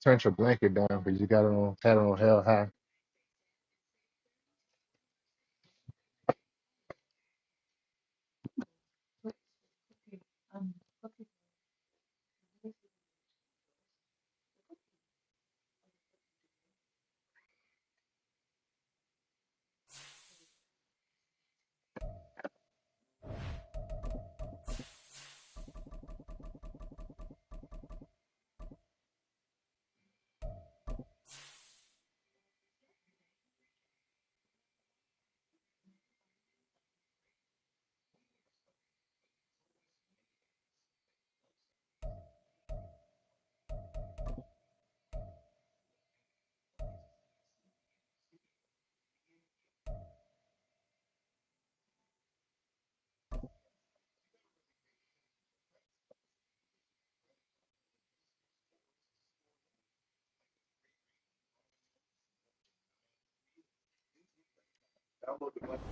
turn your blanket down because you got it on, had it on hell high.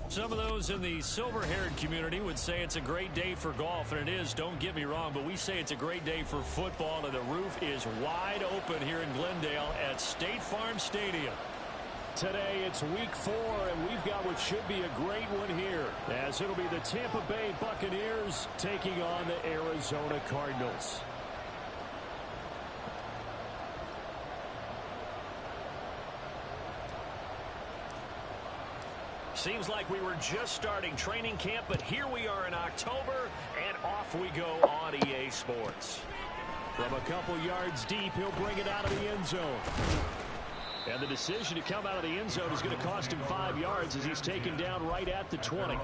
Some of those in the silver-haired community would say it's a great day for golf, and it is, don't get me wrong, but we say it's a great day for football, and the roof is wide open here in Glendale at State Farm Stadium. Today it's week 4, and we've got what should be a great one here, as it'll be the Tampa Bay Buccaneers taking on the Arizona Cardinals. Seems like we were just starting training camp, but here we are in October, and off we go on EA Sports. From a couple yards deep, he'll bring it out of the end zone. And the decision to come out of the end zone is going to cost him 5 yards as he's taken down right at the 20.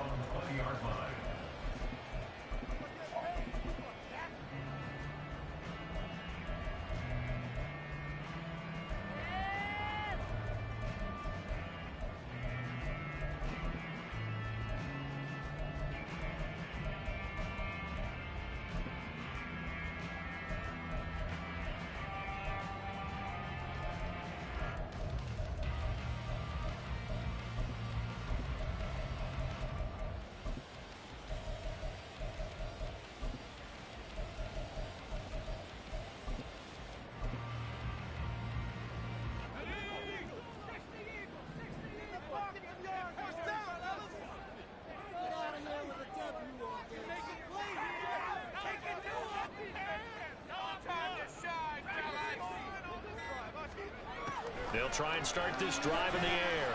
They'll try and start this drive in the air.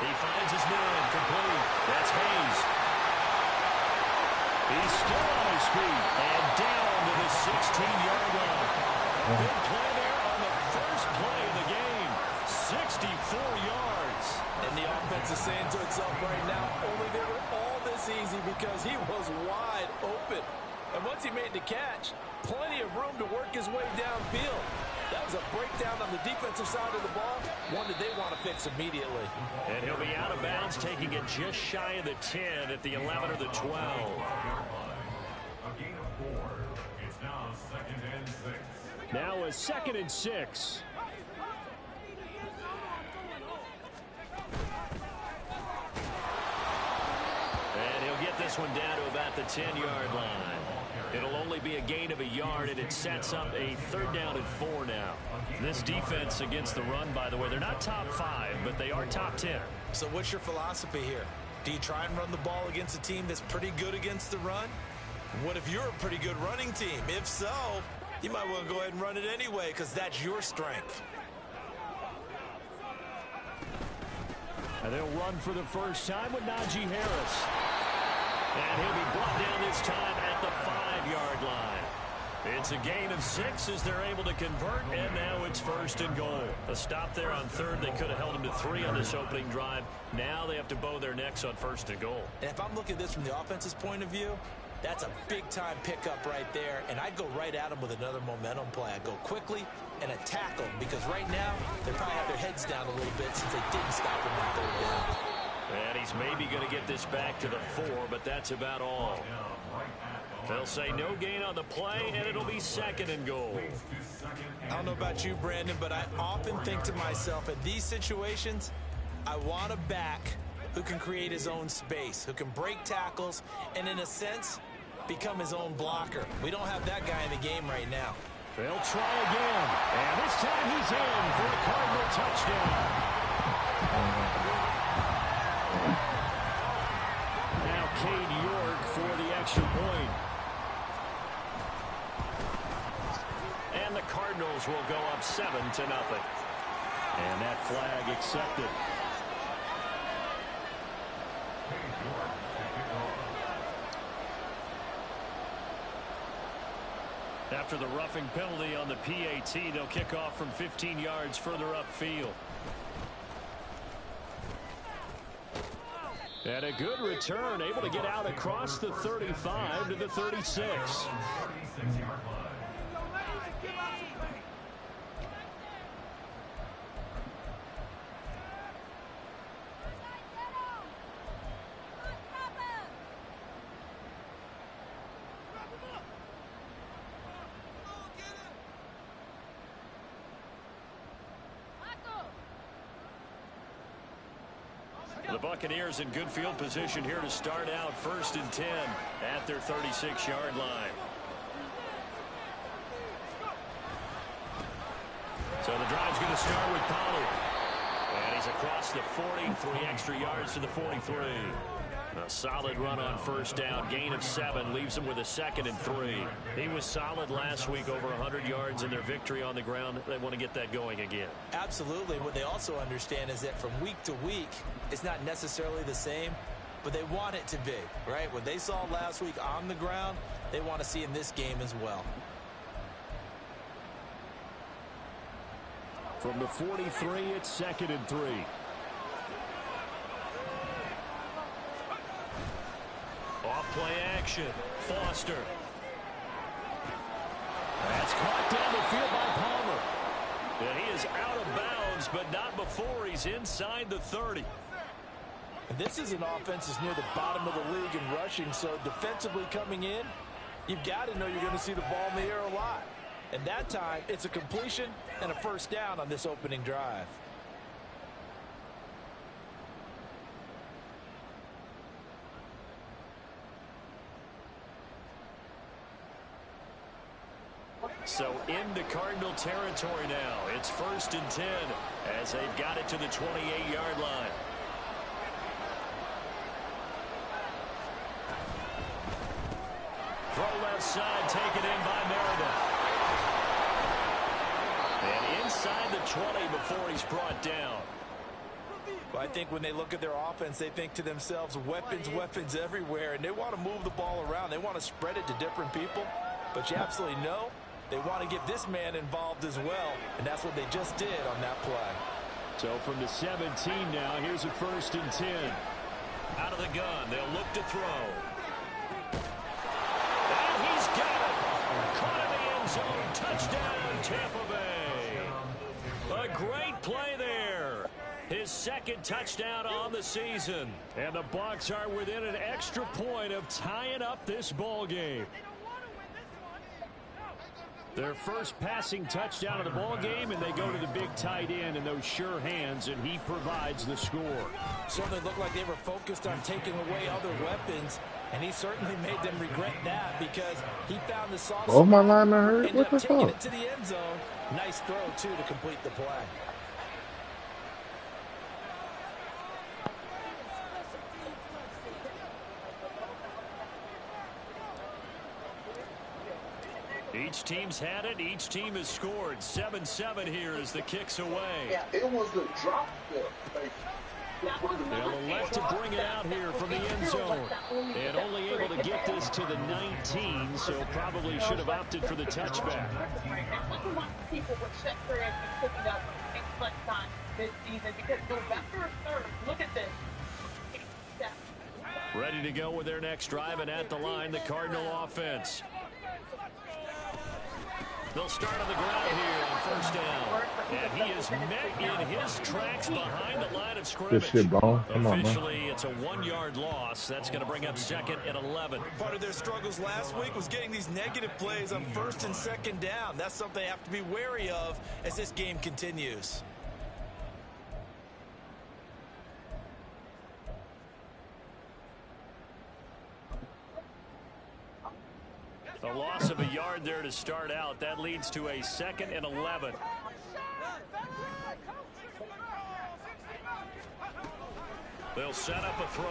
He finds his man, complete. That's Hayes. He's still on his feet and down to the 16-yard line. Good play there on the first play of the game. 64 yards. And the offense is saying to itself right now, only they were all this easy because he was wide open. And once he made the catch, plenty of room to work his way downfield. That was a breakdown on the defensive side of the ball, one that they want to fix immediately. And he'll be out of bounds, taking it just shy of the 10 at the 11 or the 12. It's now 2nd and 6. Now a 2nd and 6. And he'll get this one down to about the 10-yard line. It'll only be a gain of a yard, and it sets up a 3rd down and 4 now. This defense against the run, by the way, they're not top 5, but they are top 10. So what's your philosophy here? Do you try and run the ball against a team that's pretty good against the run? What if you're a pretty good running team? If so, you might want to go ahead and run it anyway because that's your strength. And they'll run for the first time with Najee Harris. And he'll be brought down this time at the 5-yard line. It's a gain of 6 as they're able to convert, and now it's 1st and goal. A stop there on 3rd. They could have held him to 3 on this opening drive. Now they have to bow their necks on 1st and goal. And if I'm looking at this from the offense's point of view, that's a big-time pickup right there, and I'd go right at him with another momentum play. I'd go quickly and attack them because right now they probably have their heads down a little bit since they didn't stop him on 3rd down. And he's maybe going to get this back to the 4, but that's about all. They'll say no gain on the play, and it'll be 2nd and goal. I don't know about you, Brandon, but I often think to myself, in these situations, I want a back who can create his own space, who can break tackles, and in a sense, become his own blocker. We don't have that guy in the game right now. They'll try again. And this time he's in for a Cardinal touchdown. Now Cade York for the extra point. And the Cardinals will go up 7-0. And that flag accepted. After the roughing penalty on the PAT, they'll kick off from 15 yards further upfield. And a good return, able to get out across the 35 to the 36. The Buccaneers in good field position here to start out 1st and 10 at their 36-yard line. So the drive's going to start with Pollard. And he's across the 40, 3 extra yards to the 43. A solid run on 1st down, gain of 7, leaves him with a 2nd and 3. He was solid last week, over 100 yards in their victory on the ground. They want to get that going again. Absolutely. What they also understand is that from week to week, it's not necessarily the same, but they want it to be, right? What they saw last week on the ground, they want to see in this game as well. From the 43, it's 2nd and 3. Off-play action. Foster. That's caught down the field by Palmer. And he is out of bounds, but not before he's inside the 30. And this is an offense that's near the bottom of the league in rushing, so defensively coming in, you've got to know you're going to see the ball in the air a lot. And that time, it's a completion and a 1st down on this opening drive. So into Cardinal territory now. It's 1st and 10 as they've got it to the 28-yard line. Throw left side, taken in by Meredith. And inside the 20 before he's brought down. Well, I think when they look at their offense, they think to themselves, weapons, weapons everywhere, and they want to move the ball around. They want to spread it to different people, but you absolutely know they want to get this man involved as well, and that's what they just did on that play. So from the 17 now, here's a 1st and 10. Out of the gun, they'll look to throw. And he's got it. Caught in the end zone. Touchdown, Tampa Bay. A great play there. His 2nd touchdown on the season. And the Bucs are within an extra point of tying up this ball game. Their first passing touchdown of the ball game, and they go to the big tight end in those sure hands, and he provides the score. Certainly looked like they were focused on taking away other weapons, and he certainly made them regret that because he found the soft Oh, my lineman hurt? ended What up the taking fuck? it to the end zone. Nice throw, too, to complete the play. Each team's had it. Each team has scored. 7-7 here as the kick's away. Yeah, it was the drop there. They'll elect to bring it out here from the end zone. And only able to get this to the 19, so probably should have opted for the touchback. People would check their and pick it up and clutch time this season because November 3rd, look at this. Ready to go with their next drive, and at the line, the Cardinal offense. They'll start on the ground here on 1st down. And he is met in his tracks behind the line of scrimmage. This shit, ball. Come on, man. Officially, it's a 1-yard loss. That's going to bring up 2nd and 11. Part of their struggles last week was getting these negative plays on 1st and 2nd down. That's something they have to be wary of as this game continues. A loss of a yard there to start out. That leads to a 2nd and 11. They'll set up a throw.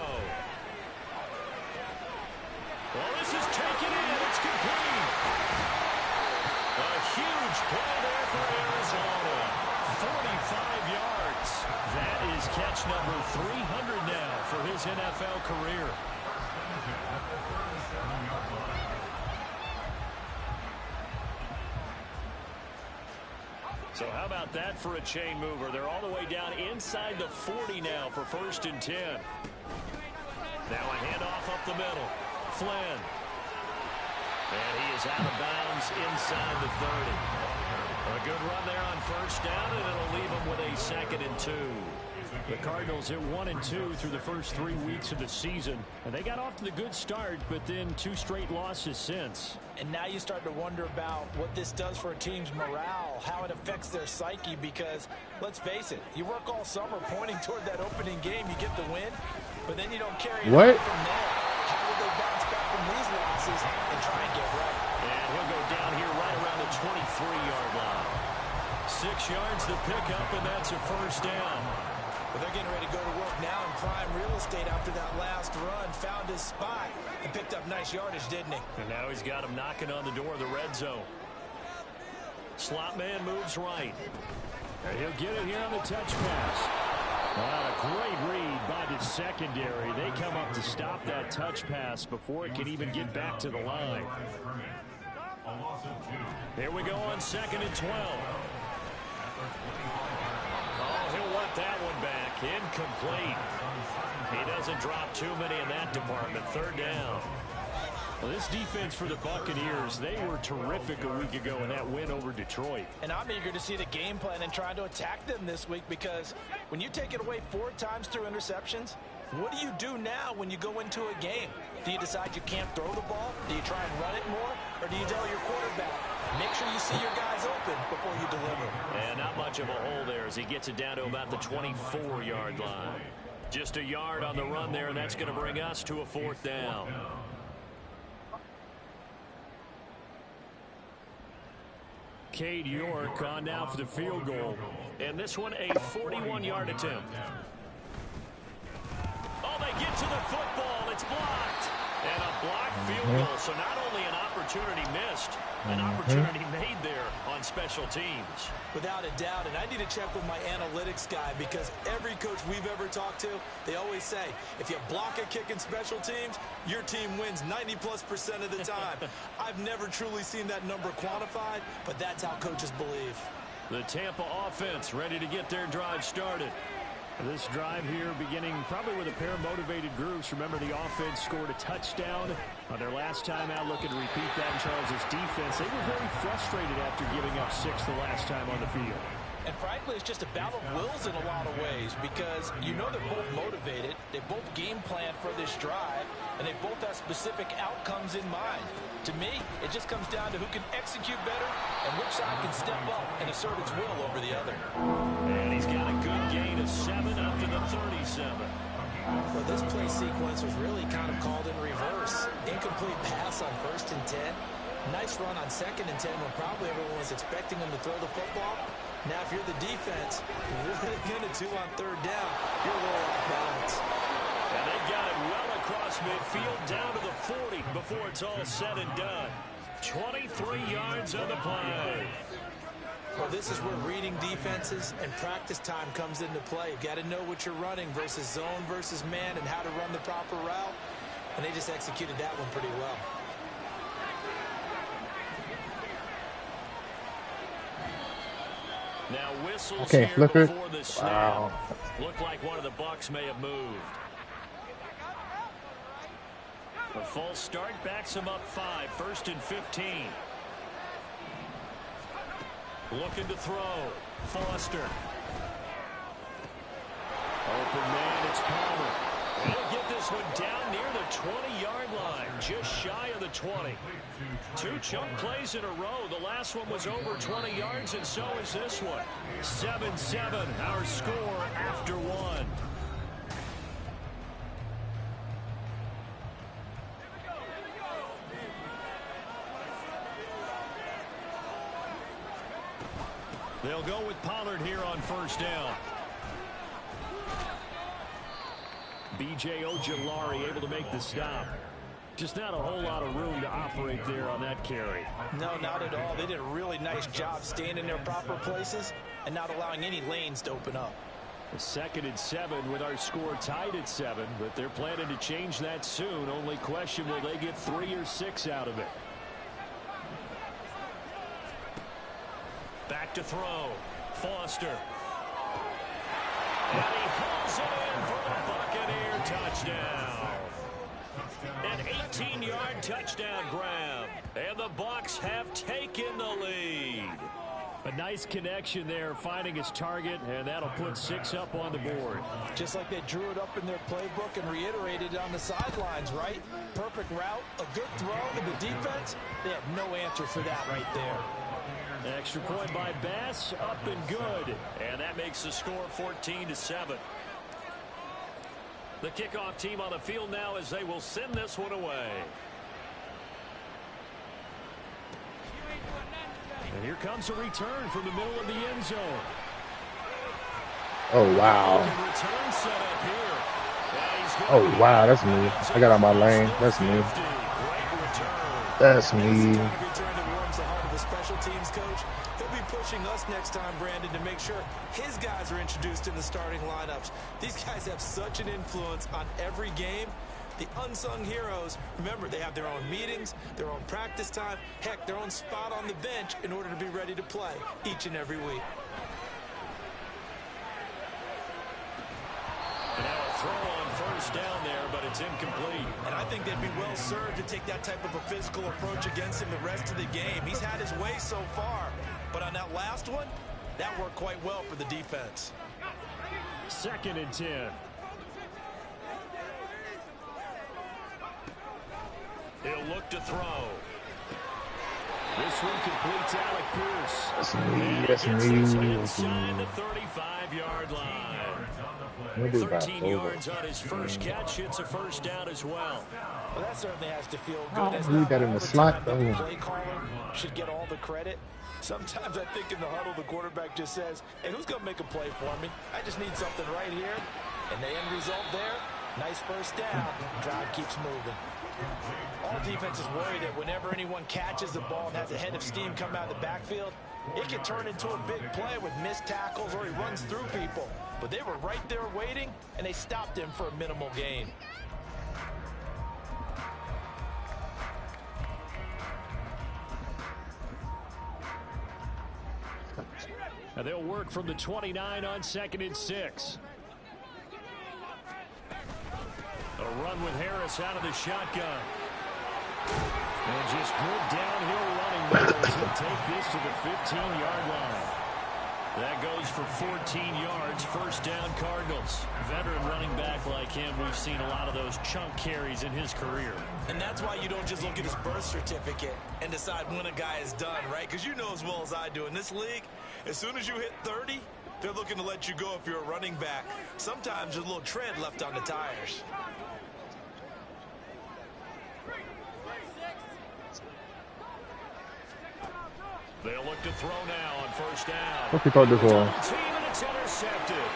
Well, this is taken in. It's complete. A huge play there for Arizona. 45 yards. That is catch number 300 now for his NFL career. So how about that for a chain mover? They're all the way down inside the 40 now for 1st and 10. Now a handoff up the middle. Flynn. And he is out of bounds inside the 30. A good run there on 1st down, and it'll leave him with a 2nd and 2. The Cardinals hit 1-2 through the first 3 weeks of the season. And they got off to the good start, but then 2 straight losses since. And now you start to wonder about what this does for a team's morale, how it affects their psyche, because let's face it, you work all summer pointing toward that opening game, you get the win, but then you don't carry it on from there. How will they bounce back from these losses and try and get right? And he'll go down here right around the 23-yard line. 6 yards to pick up, and that's a 1st down. Well, they're getting ready to go to work now in prime real estate after that last run. Found his spot and picked up nice yardage, didn't he? And now he's got him knocking on the door of the red zone. Slot man moves right. And he'll get it here on the touch pass. Wow, a great read by the secondary. They come up to stop that touch pass before it can even get back to the line. Here we go on 2nd and 12. He'll want that one back. Incomplete. He doesn't drop too many in that department. 3rd down. Well, this defense for the Buccaneers, they were terrific a week ago in that win over Detroit. And I'm eager to see the game plan and try to attack them this week, because when you take it away 4 times through interceptions, what do you do now when you go into a game? Do you decide you can't throw the ball? Do you try and run it more? Or do you tell your quarterback, make sure you see your guys open before you deliver? And not much of a hole there as he gets it down to about the 24-yard line. Just a yard on the run there, and that's going to bring us to a 4th down. Cade York on now for the field goal. And this one a 41-yard attempt. Oh, they get to the football. It's blocked. And a blocked field goal. So not only an opportunity missed, an opportunity made there on special teams. Without a doubt, and I need to check with my analytics guy, because every coach we've ever talked to, they always say, if you block a kick in special teams, your team wins 90+% of the time. I've never truly seen that number quantified, but that's how coaches believe. The Tampa offense ready to get their drive started. This drive here beginning probably with a pair of motivated groups. Remember, the offense scored a touchdown on their last time out, looking to repeat that in Charles' defense. They were very frustrated after giving up 6 the last time on the field. And frankly, it's just a battle of wills in a lot of ways, because you know they're both motivated, they both game plan for this drive, and they both have specific outcomes in mind. To me, it just comes down to who can execute better and which side can step up and assert its will over the other. And he's got a good gain of 7 up to the 37. Well, this play sequence was really kind of called in reverse. Incomplete pass on 1st and 10. Nice run on 2nd and 10 when probably everyone was expecting him to throw the football. Now, if you're the defense, what are they going to do on 3rd down? You're a little off balance. And they got it well across midfield down to the 40 before it's all said and done. 23 yards on the play. Well, this is where reading defenses and practice time comes into play. You've got to know what you're running versus zone versus man and how to run the proper route. And they just executed that one pretty well. Now whistles Okay, here flip it. before the snap. Wow. Looked like one of the Bucs may have moved. A false start backs him up 5. 1st and 15. Looking to throw. Foster. Open man, it's Palmer. He'll get this one down near the 20-yard line, just shy of the 20. 2 chunk plays in a row. The last one was over 20 yards, and so is this one. 7-7, our score after 1. They'll go with Pollard here on first down. B.J. Ojulari able to make the stop. Just not a whole lot of room to operate there on that carry. No, not at all. They did a really nice job staying in their proper places and not allowing any lanes to open up. A 2nd and 7 with our score tied at 7, but they're planning to change that soon. Only question, will they get 3 or 6 out of it? Back to throw. Foster. And he hauls it in for the Buccaneer touchdown. An 18-yard touchdown grab. And the Bucs have taken the lead. A nice connection there, finding his target, and that'll put 6 up on the board. Just like they drew it up in their playbook and reiterated it on the sidelines, right? Perfect route, a good throw to the defense. They had no answer for that right there. Extra point by Bass, up and good. And that makes the score 14-7. The kickoff team on the field now as they will send this one away. And here comes a return from the middle of the end zone. Oh, wow. Oh, wow, that's me. I got on my lane. That's me. That's me. Special teams coach, he'll be pushing us next time, Brandon, to make sure his guys are introduced in the starting lineups. These guys have such an influence on every game. The unsung heroes, remember, they have their own meetings, their own practice time, heck, their own spot on the bench in order to be ready to play each and every week. And now a throw on first down there, but it's incomplete. And I think they'd be well served to take that type of a physical approach against him the rest of the game. He's had his way so far, but on that last one, that worked quite well for the defense. 2nd and 10. He'll look to throw. This one completes Alec Pierce. That's me. That's me. Inside the 35-yard line. 13 yards on his first catch. It's a first down as well. Well, that certainly has to feel good. I need that in the slot, though. The play caller should get all the credit. Sometimes I think in the huddle, the quarterback just says, hey, who's going to make a play for me? I just need something right here. And the end result there, nice first down. Drive keeps moving. All defenses worry that whenever anyone catches the ball and has a head of steam come out of the backfield, it can turn into a big play with missed tackles or he runs through people. But they were right there waiting, and they stopped him for a minimal gain. And they'll work from the 29 on 2nd and 6. A run with Harris out of the shotgun. And just good downhill running there as he'll take this to the 15-yard line. That goes for 14 yards. First down, Cardinals. Veteran running back like him, we've seen a lot of those chunk carries in his career. And that's why you don't just look at his birth certificate and decide when a guy is done, right? Because you know as well as I do, in this league, as soon as you hit 30, they're looking to let you go if you're a running back. Sometimes there's a little tread left on the tires. They'll look to throw now on first down. What's he called this one? Team, and it's intercepted.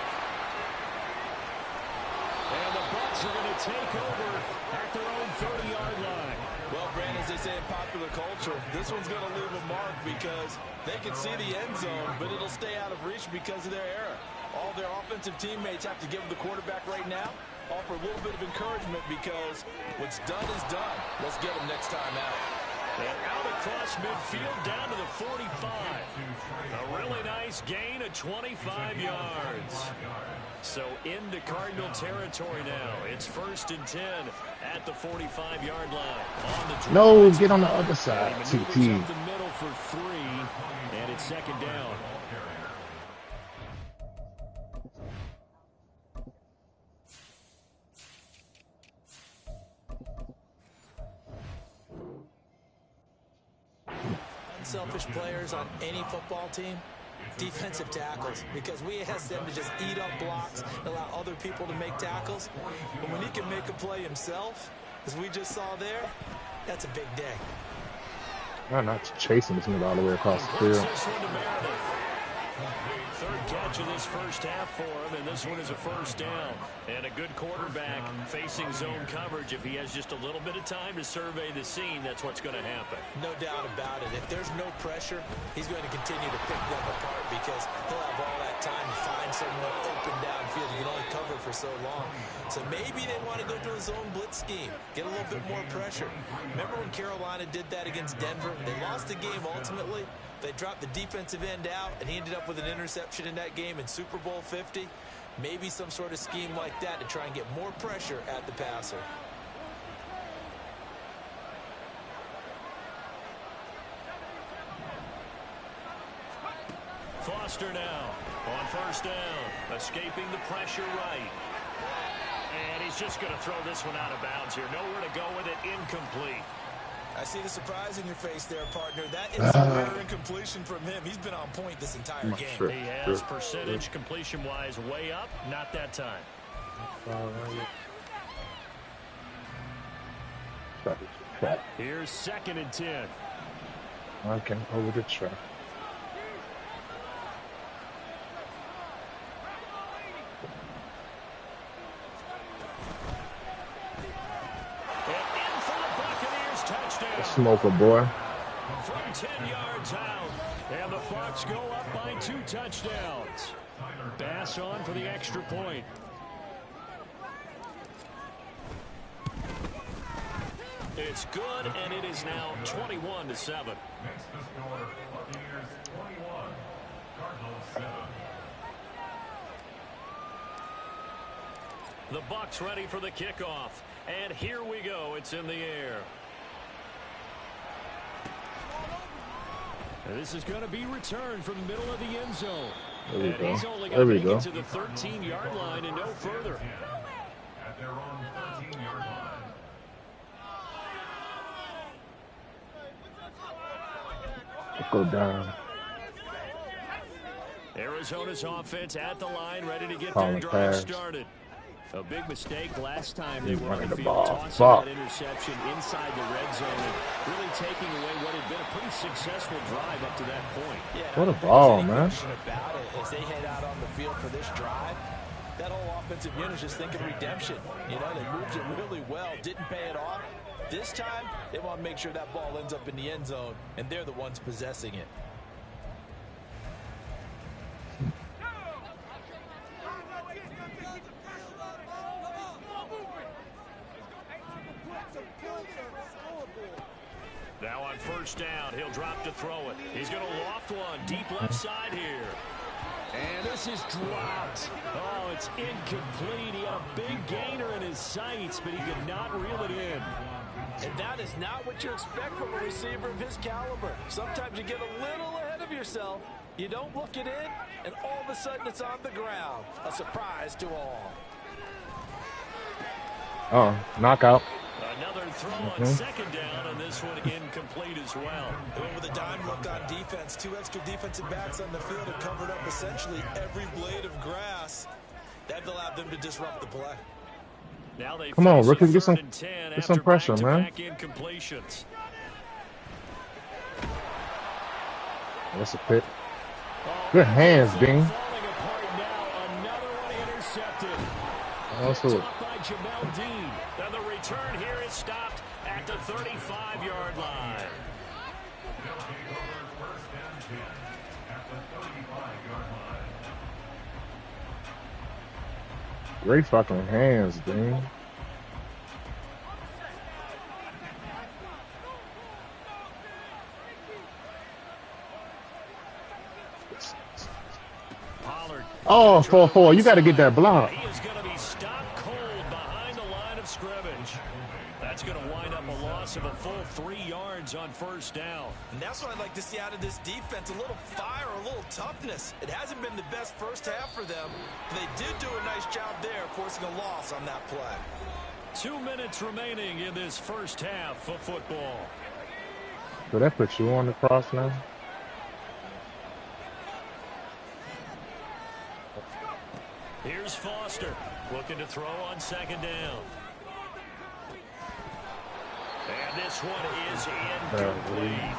And the Bucs are going to take over at their own 30-yard line. Well, Brandon, as they say in popular culture, this one's going to leave a mark because they can see the end zone, but it'll stay out of reach because of their error. All their offensive teammates have to give the quarterback right now, offer a little bit of encouragement because what's done is done. Let's get them next time out. And out across midfield down to the 45. A really nice gain of 25 yards. So into Cardinal territory now. It's 1st and 10 at the 45-yard line. No, get on the other side. TT. Up the middle for 3, and it's 2nd down. Unselfish players on any football team, defensive tackles, because we ask them to just eat up blocks, allow other people to make tackles. But when he can make a play himself, as we just saw there, that's a big day. I'm not chasing this nigga all the way across the field. Third catch of this first half for him, and this one is a first down. And a good quarterback facing zone coverage. If he has just a little bit of time to survey the scene, that's what's going to happen. No doubt about it. If there's no pressure, he's going to continue to pick them apart because he'll have all that time to find someone open downfield. He can only cover for so long. So maybe they want to go to a zone blitz scheme, get a little bit more pressure. Remember when Carolina did that against Denver? They lost the game ultimately. They dropped the defensive end out, and he ended up with an interception in that game in Super Bowl 50. Maybe some sort of scheme like that to try and get more pressure at the passer. Foster now on first down, escaping the pressure right. And he's just going to throw this one out of bounds here. Nowhere to go with it, incomplete. I see the surprise in your face there, partner. That is a rare incompletion from him. He's been on point this entire game. Sure, he has percentage completion-wise way up. Not that time. Here's 2nd and 10. Okay, over the track. Smoker, boy. From 10 yards out, and the Bucs go up by 2 touchdowns. Bass on for the extra point. It's good, and it is now 21-7. Next to score, Buccaneers 21, Cardinals 7. The Bucs ready for the kickoff, and here we go. It's in the air. This is going to be returned from the middle of the end zone. There we and go. He's only There going to we make go. it to the 13-yard line and no further. At their own 13-yard line. Let's go down. Arizona's offense at the line, ready to get Calling their drive pass. started. A big mistake last time they He's were on running the the field, ball. tossing Fuck. that interception inside the red zone and really taking away what had been a pretty successful drive up to that point. Yeah, What a I don't think ball, there's any man. question about it. As they head out on the field for this drive, that whole offensive unit is just thinking redemption. You know, they moved it really well, didn't pay it off. This time, they want to make sure that ball ends up in the end zone, and they're the ones possessing it. Now on first down, he'll drop to throw it. He's going to loft one deep left side here. And this is dropped. Oh, it's incomplete. He had a big gainer in his sights, but he could not reel it in. And that is not what you expect from a receiver of his caliber. Sometimes you get a little ahead of yourself. You don't look it in, and all of a sudden it's on the ground. A surprise to all. Oh, knockout. Another throw on second down, and this one incomplete as well. And with a dime look on defense, 2 extra defensive backs on the field have covered up essentially every blade of grass. That allowed them to disrupt the play. Now they Come on, face a Ricky, get some- 3rd and 10 get some after pressure, man. back-to-back incompletions. That's a pick. Good hands, Dean. Falling apart now. Another one intercepted. Also, Picked off by Jamel Dean. Then the return here is stopped at the 35-yard line. They'll take over 1st and 10 at the 35-yard line. great fucking hands, Dean. Pollard. Oh, 4-4. You got to get that block. He is going to be stopped cold behind the line of scrimmage. That's going to wind up a loss of a full 3 yards on first down. And that's what I'd like to see out of this defense, a little fire, a little toughness. It hasn't been the best first half for them, but they did do a nice job there forcing a loss on that play. 2 minutes remaining in this first half of football. So that puts you on the cross now? Here's Foster looking to throw on second down. And this one is incomplete.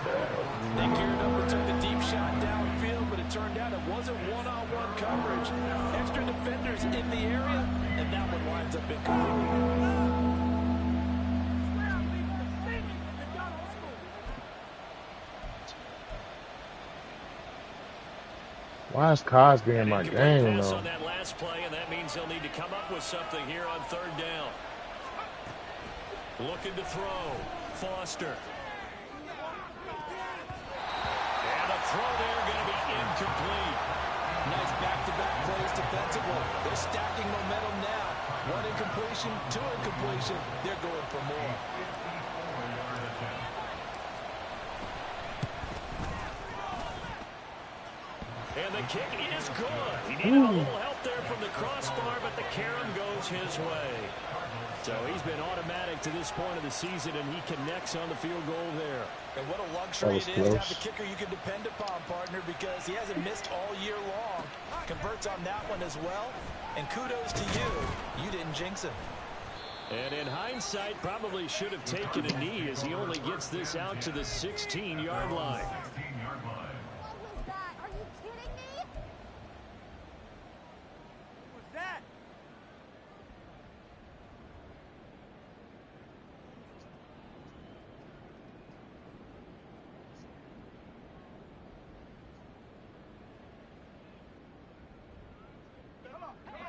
They geared up and took the deep shot downfield, but it turned out it wasn't one-on-one coverage. Extra defenders in the area, and that one winds up incomplete. Why is Cosby in my game, pass though? on that last play, and that means they'll need to come up with something here on third down. Looking to throw. Foster. And a throw there going to be incomplete. Nice back-to-back plays defensively. They're stacking momentum now. One incompletion, two incompletion. They're going for more. And the kick is good. He needed a little help there from the crossbar, but the carom goes his way. So he's been automatic to this point of the season, and he connects on the field goal there. And what a luxury it is to have a kicker you can depend upon, partner, because he hasn't missed all year long. Converts on that one as well. And kudos to you. You didn't jinx him. And in hindsight, probably should have taken a knee as he only gets this out to the 16-yard line.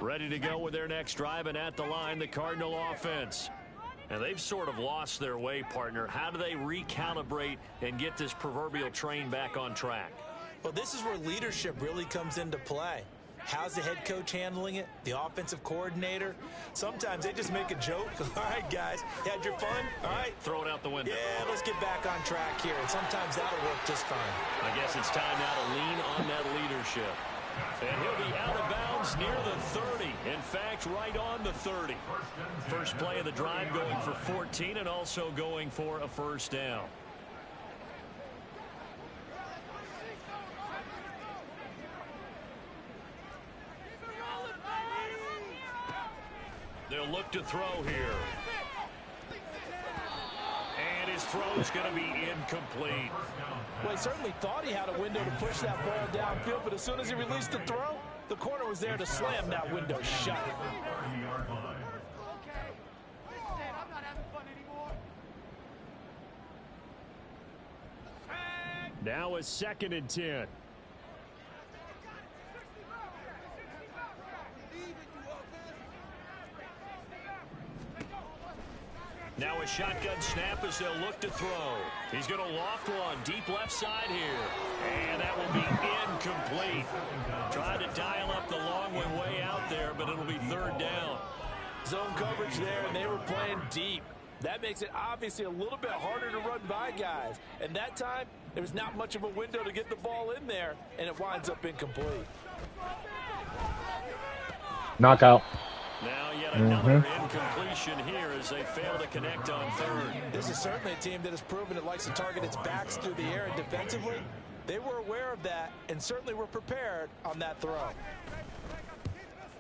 Ready to go with their next drive, and at the line, the Cardinal offense. And they've sort of lost their way, partner. How do they recalibrate and get this proverbial train back on track? Well, this is where leadership really comes into play. How's the head coach handling it? The offensive coordinator? Sometimes they just make a joke. All right, guys, you had your fun? All right. Throw it out the window. Yeah, let's get back on track here. And sometimes that'll work just fine. I guess it's time now to lean on that leadership. And he'll be out of bounds near the 30. In fact, right on the 30. First play of the drive going for 14 and also going for a first down. They'll look to throw here. And his throw's going to be incomplete. Well, he certainly thought he had a window to push that ball downfield, but as soon as he released the throw, the corner was there to slam that window shut. Now a 2nd and 10. Now a shotgun snap as they'll look to throw. He's going to loft one deep left side here. And that will be incomplete. Tried to dial up the long one way out there, but it'll be third down. Zone coverage there, and they were playing deep. That makes it obviously a little bit harder to run by guys. And that time, there was not much of a window to get the ball in there, and it winds up incomplete. Knockout. Now yet another incompletion here as they fail to connect on third. This is certainly a team that has proven it likes to target its backs through the air and defensively. They were aware of that and certainly were prepared on that throw.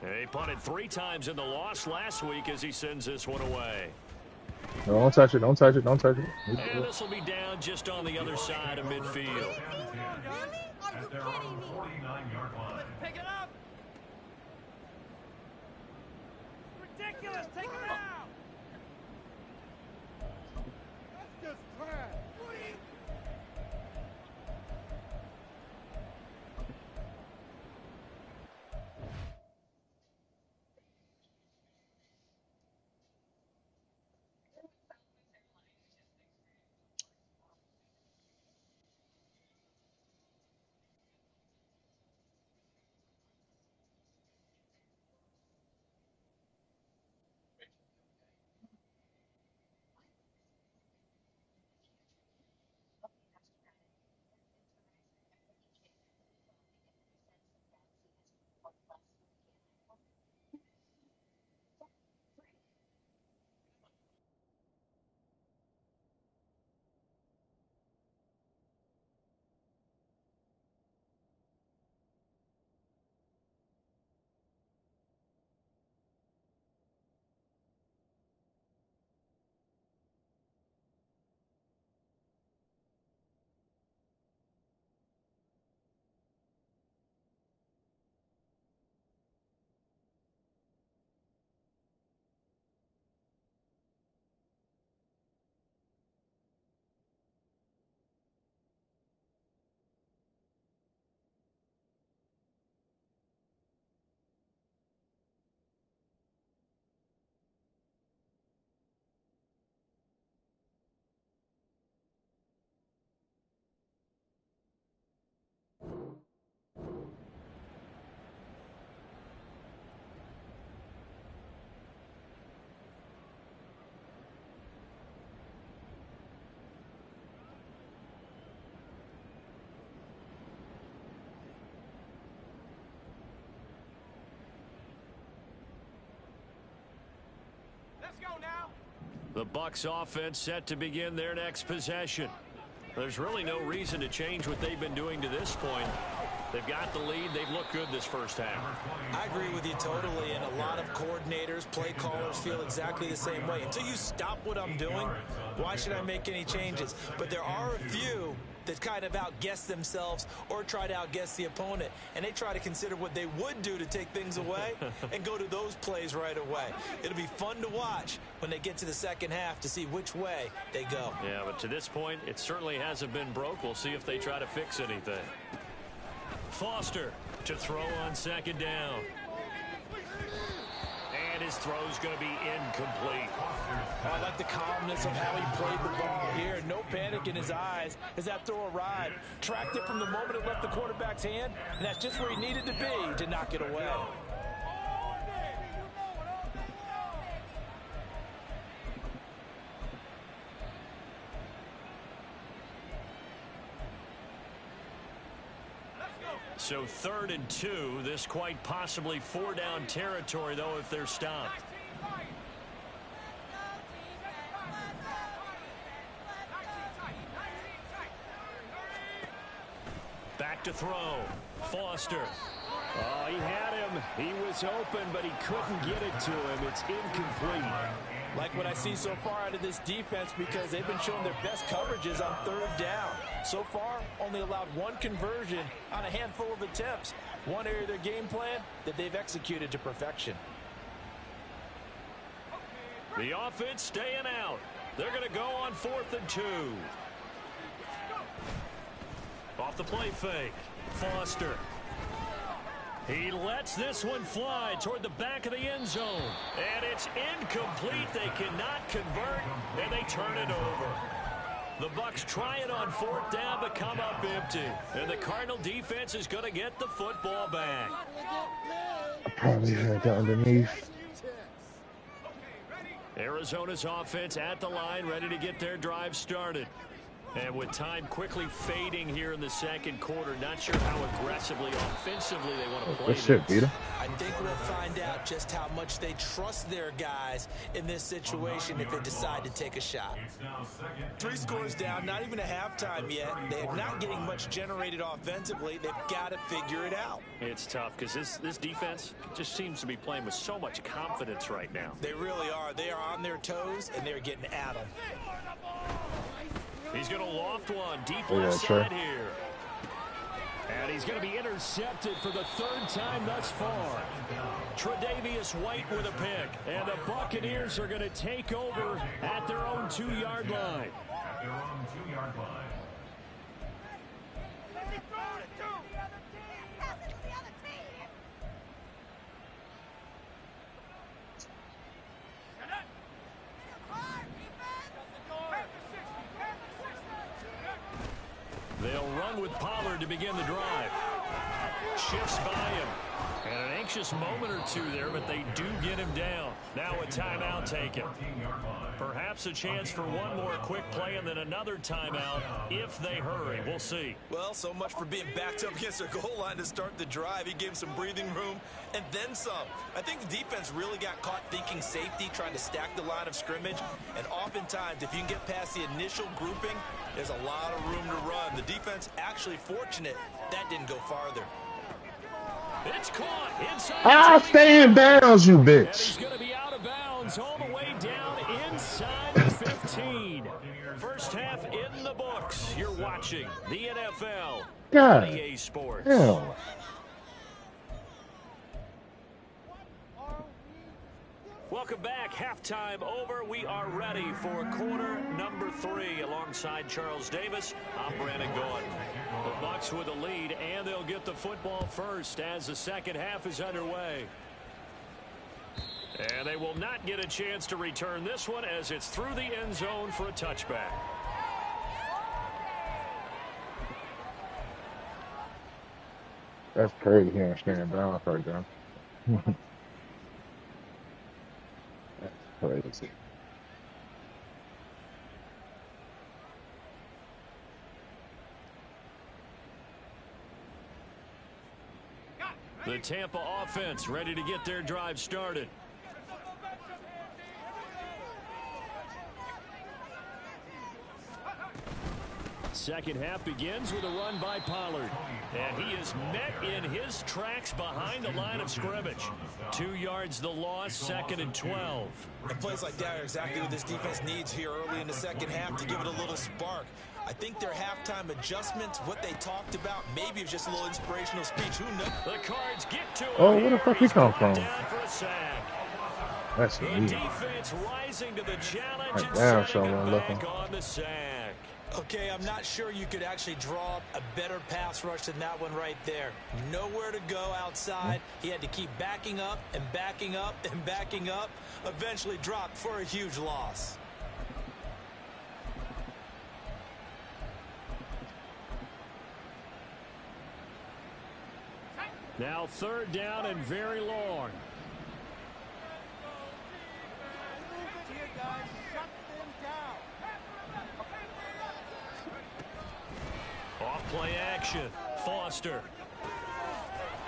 He punted 3 times in the loss last week as he sends this one away. Don't touch it. Don't touch it. Don't touch it. And this will be down just on the other side of midfield. At their own 49-yard line. Pick it up. Ridiculous. Take it out. That's just trash. The Bucs offense set to begin their next possession. There's really no reason to change what they've been doing to this point. They've got the lead. They've looked good this first half. I agree with you totally, and a lot of coordinators, play callers feel exactly the same way. Until you stop what I'm doing, why should I make any changes? But there are a few that kind of outguess themselves or try to outguess the opponent, and they try to consider what they would do to take things away and go to those plays right away. It'll be fun to watch when they get to the second half to see which way they go. Yeah, but to this point, it certainly hasn't been broke. We'll see if they try to fix anything. Foster to throw on second down. And his throw's going to be incomplete. Oh, I like the calmness of how he played the ball here. No panic in his eyes as that throw arrived. Tracked it from the moment it left the quarterback's hand, and that's just where he needed to be to knock it away. So 3rd and 2. This quite possibly 4-down territory, though, if they're stopped. Back to throw. Foster. Oh, he had him. He was open, but he couldn't get it to him. It's incomplete. Like what I see so far out of this defense, because they've been showing their best coverages on 3rd down. So far, only allowed 1 conversion on a handful of attempts. One area of their game plan that they've executed to perfection. The offense staying out. They're going to go on 4th and 2. Off the play fake. Foster. He lets this one fly toward the back of the end zone. And it's incomplete. They cannot convert, and they turn it over. The Bucs try it on 4th down, but come up empty. And the Cardinal defense is going to get the football back. I probably had that underneath. Arizona's offense at the line, ready to get their drive started. And with time quickly fading here in the second quarter, not sure how aggressively, offensively they want to play Good shit, this. Peter. I think we'll find out just how much they trust their guys in this situation if they decide to take a shot. 3 scores down, not even a halftime yet. They're not getting much generated offensively. They've got to figure it out. It's tough because this defense just seems to be playing with so much confidence right now. They really are. They are on their toes, and they're getting at them. He's going to loft one deep left side here. And he's going to be intercepted for the 3rd time thus far. Tre'Davious White with a pick. And the Buccaneers are going to take over at their own 2-yard line. At their own 2-yard line. They'll run with Pollard to begin the drive. Shifts by him. And an anxious moment or two there, but they do get him down. Now a timeout taken. Perhaps a chance for one more quick play and then another timeout if they hurry. We'll see. Well, so much for being backed up against their goal line to start the drive. He gave some breathing room and then some. I think the defense really got caught thinking safety, trying to stack the line of scrimmage. And oftentimes, if you can get past the initial grouping, there's a lot of room to run. The defense actually fortunate that didn't go farther. It's caught inside. Ah, stay in bounds, you And bitch. he's going to be out of bounds all the way down inside the 15. First half in the books. You're watching the NFL. God. EA Sports. Hell. Welcome back. Halftime over. We are ready for quarter number 3. Alongside Charles Davis, I'm Brandon Gordon. The Bucs with the lead, and they'll get the football first as the second half is underway. And they will not get a chance to return this one as it's through the end zone for a touchback. That's crazy. He ain't staying bounds right there. That's crazy. The Tampa offense ready to get their drive started. Second half begins with a run by Pollard. And he is met in his tracks behind the line of scrimmage. 2 yards the loss, 2nd and 12. And plays like that are exactly what this defense needs here early in the second half to give it a little spark. I think their halftime adjustments, what they talked about, maybe it's just a little inspirational speech. Who knows? The Cards get to him. Oh, where the fuck he come from? Down for a sack. That's The me. defense rising to the challenge Right and down, setting someone it back looking. on the sack. Okay, I'm not sure you could actually draw a better pass rush than that one right there. Nowhere to go outside. He had to keep backing up and backing up and backing up. Eventually dropped for a huge loss. Now 3rd down and very long. Off play action. Foster.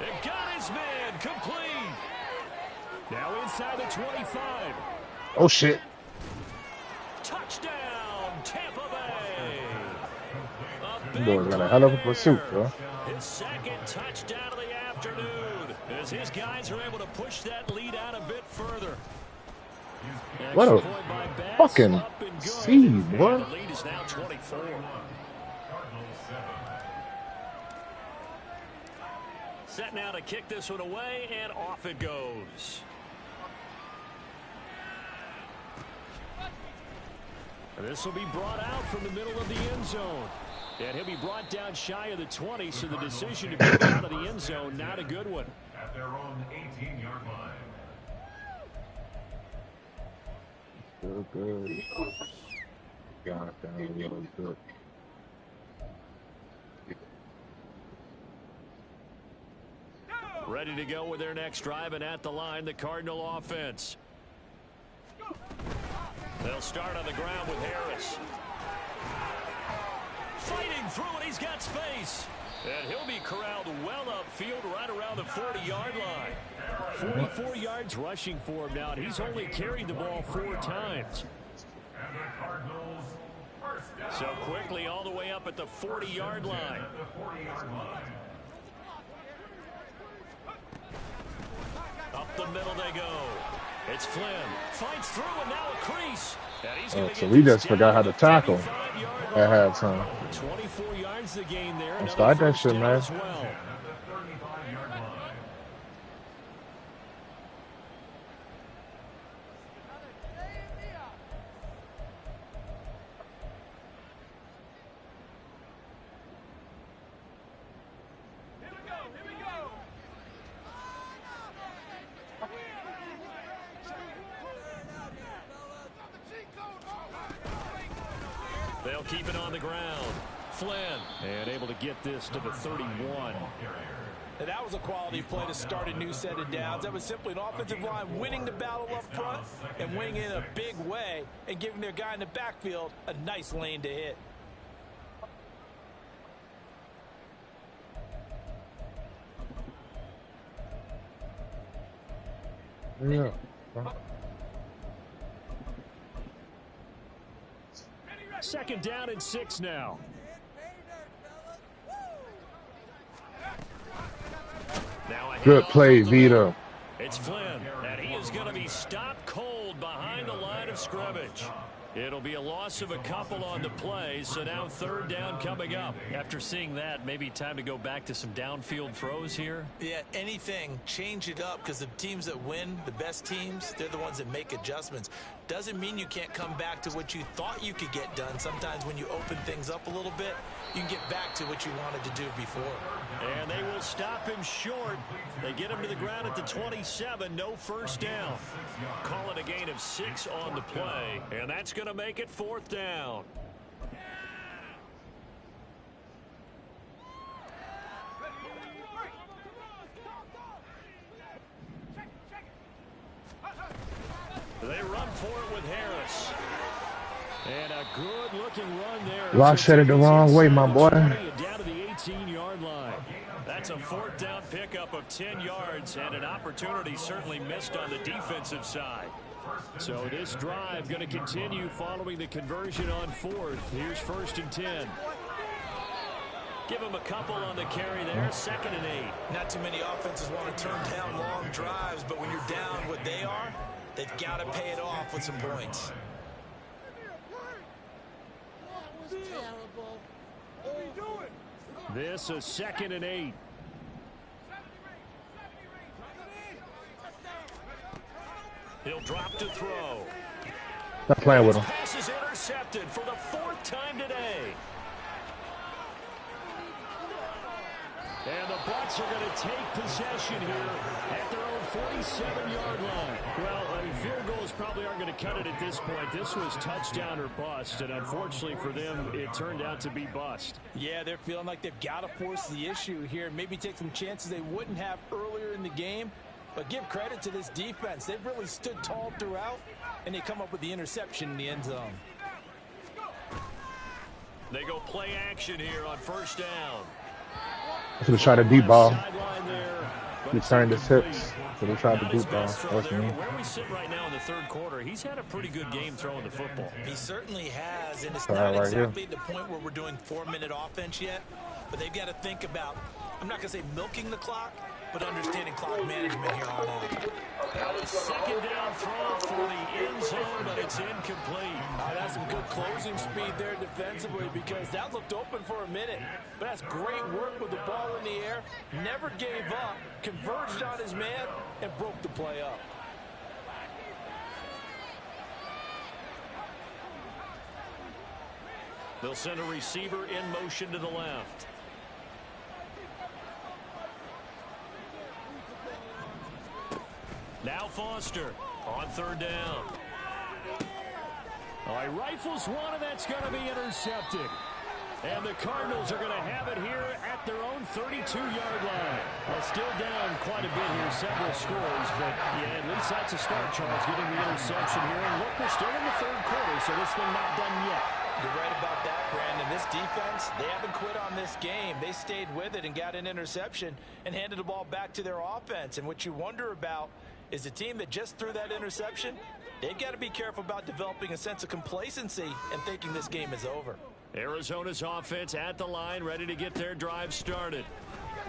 They've got his man complete. Now inside the 25. Oh, shit. Touchdown, Tampa Bay. A You big boys got a hell of a play pursuit, there. bro. His 2nd touchdown of the afternoon as his guys are able to push that lead out a bit further. What a Extra point by Bass, fucking up and good. seed, boy. And the lead is now 24. Set now to kick this one away, and off it goes. And this will be brought out from the middle of the end zone. And he'll be brought down shy of the 20, so the decision to be out of the end zone, not a good one. At their own 18-yard line. Good. Got it down really good. Ready to go with their next drive, and at the line, the Cardinal offense. They'll start on the ground with Harris. Fighting through it, he's got space. And he'll be corralled well upfield right around the 40-yard line. 44 yards rushing for him now, and he's only carried the ball 4 times. And the Cardinals first down. So quickly all the way up at the 40-yard line. At the 40-yard line. Up the middle they go. It's Flynn. Fights through, and now a crease. And he's Oh, gonna so get we this just forgot how to down tackle the 35-yard at line. halftime. 24 yards the gain there. Another start that first shit, down man. as well. At the 35-yard line. They'll keep it on the ground. Flynn, and able to get this to the 31. And that was a quality play to start a new set of downs. That was simply an offensive line winning the battle up front and winning it in a big way and giving their guy in the backfield a nice lane to hit. Yeah. 2nd down and 6 now. Now a Good handoff play, to the middle. Vito. It's Flynn, and he is going to be stopped cold behind the line of scrimmage. It'll be a loss of a couple on the play, so now 3rd down coming up. After seeing that, maybe time to go back to some downfield throws here. Yeah, anything, change it up, because the teams that win, the best teams, they're the ones that make adjustments. Doesn't mean you can't come back to what you thought you could get done. Sometimes when you open things up a little bit, you can get back to what you wanted to do before. And they will stop him short. They get him to the ground at the 27. No first down. Call it a gain of 6 on the play. And that's going to make it 4th down. They run for it with Harris. And a good-looking run there. Well, I said it the wrong way, my boy. Down to the 18-yard line. That's a 4th down pickup of 10 yards, and an opportunity certainly missed on the defensive side. So this drive going to continue following the conversion on 4th. Here's 1st and 10. Give him a couple on the carry there. 2nd and 8. Not too many offenses want to turn down long drives, but when you're down what they are, they've got to pay it off with some points. That was terrible. What are you doing? This is 2nd and 8. He'll drop to throw. Not playing with him. His pass is intercepted for the 4th time today. And the Bucs are going to take possession here at their own 47-yard line. Well, field goals probably aren't going to cut it at this point. This was touchdown or bust, and unfortunately for them, it turned out to be bust. Yeah, they're feeling like they've got to force the issue here. Maybe take some chances they wouldn't have earlier in the game. But give credit to this defense. They've really stood tall throughout, and they come up with the interception in the end zone. They go play action here on 1st down. He was trying to deep ball. He turned his hips, so they tried to deep ball. That's me. Where we sit right now in the 3rd quarter, he's had a pretty good game throwing the football. He certainly has, and it's Right not here. exactly the point where we're doing 4-minute offense yet, but they've got to think about, I'm not going to say milking the clock, but understanding clock management here on out. 2nd down throw for the end zone, but it's incomplete. That's some good closing speed there defensively because that looked open for a minute. But that's great work with the ball in the air. Never gave up, converged on his man, and broke the play up. They'll send a receiver in motion to the left. Now Foster on 3rd down. He rifles one, and that's going to be intercepted. And the Cardinals are going to have it here at their own 32-yard line. Well, still down quite a bit here, several scores, but yeah, at least that's a start, Charles, getting the interception here. And look, we're still in the 3rd quarter, so this one not done yet. You're right about that, Brandon. This defense, they haven't quit on this game. They stayed with it and got an interception and handed the ball back to their offense. And what you wonder about is the team that just threw that interception, they've got to be careful about developing a sense of complacency and thinking this game is over. Arizona's offense at the line, ready to get their drive started.